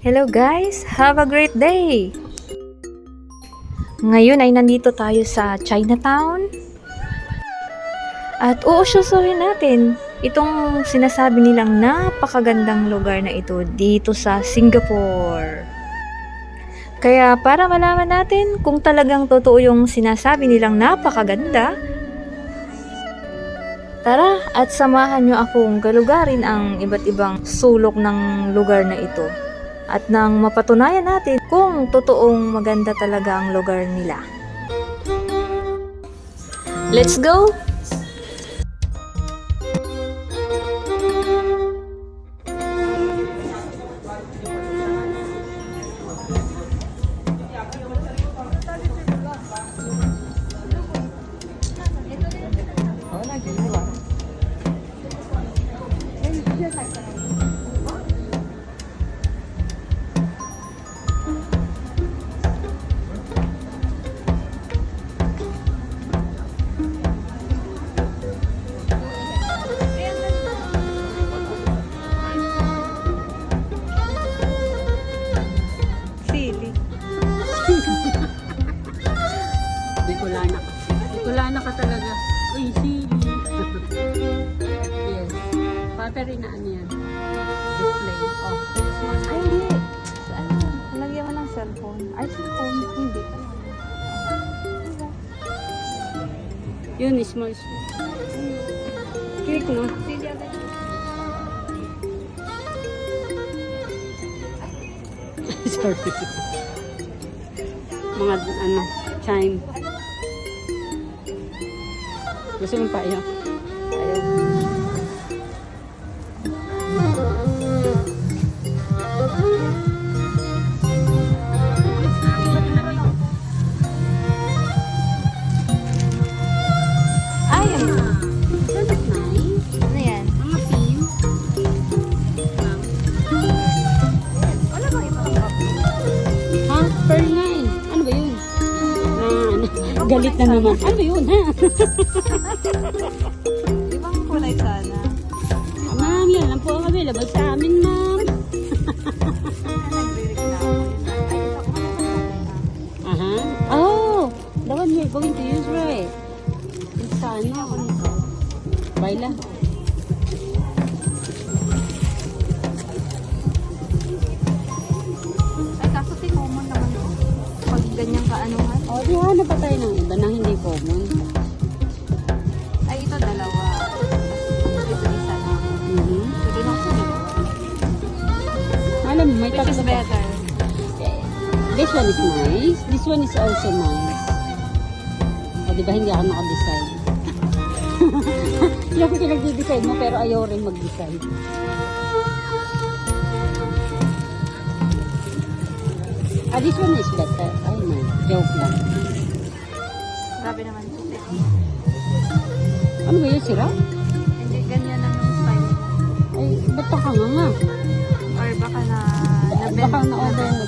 Hello guys! Have a great day! Ngayon ay nandito tayo sa Chinatown. At uusyusuhin natin itong sinasabi nilang napakagandang lugar na ito dito sa Singapore. Kaya para malaman natin kung talagang totoo yung sinasabi nilang napakaganda, tara at samahan nyo akong galugarin ang iba't ibang sulok ng lugar na ito. At nang mapatunayan natin kung totoong maganda talaga ang lugar nila. Let's go! Bicolana ka talaga. Uy, sili. Yes. Battery na ano yan. Display. Oh. Ay, hindi. Lagyan mo ng cellphone. Ay, cellphone. Hindi. Yun, small. Click mo. Sorry. Mga ano, chime. Gusto mo pa yun? Ayaw. Ay, That's nice. ano yan? Mga pin. Wala bang ibang cup? Ha? Pearl nga eh. Ano ba yun? Galit na naman. Ano ba yun, ha? Ibang kulay sana. Ma'am, yan lang po ang available sa amin, ma'am. Aha. Oh, the one you're going to use, right? Yung sana. Baila. Ay, kaso si common naman to. Pag ganyang kaanuhan. Oh, di hanap pa tayo ng iba na hindi common. Ay, ito dalawa. Ito isa na. Ito lang po. Alam mo, may Which is tatlo pa. better? This one is nice. This one is also nice. O, di ba hindi ako naka-decide? Hindi ako pinag-decide mo, pero ayaw rin mag-decide. Ah, this one is better. Ay, no. Joke lang. Grabe naman ito. Ano ba yun, sira? Hindi, ganyan ang style. Ay, ba't ka nga nga? Or baka na Baka na-over mo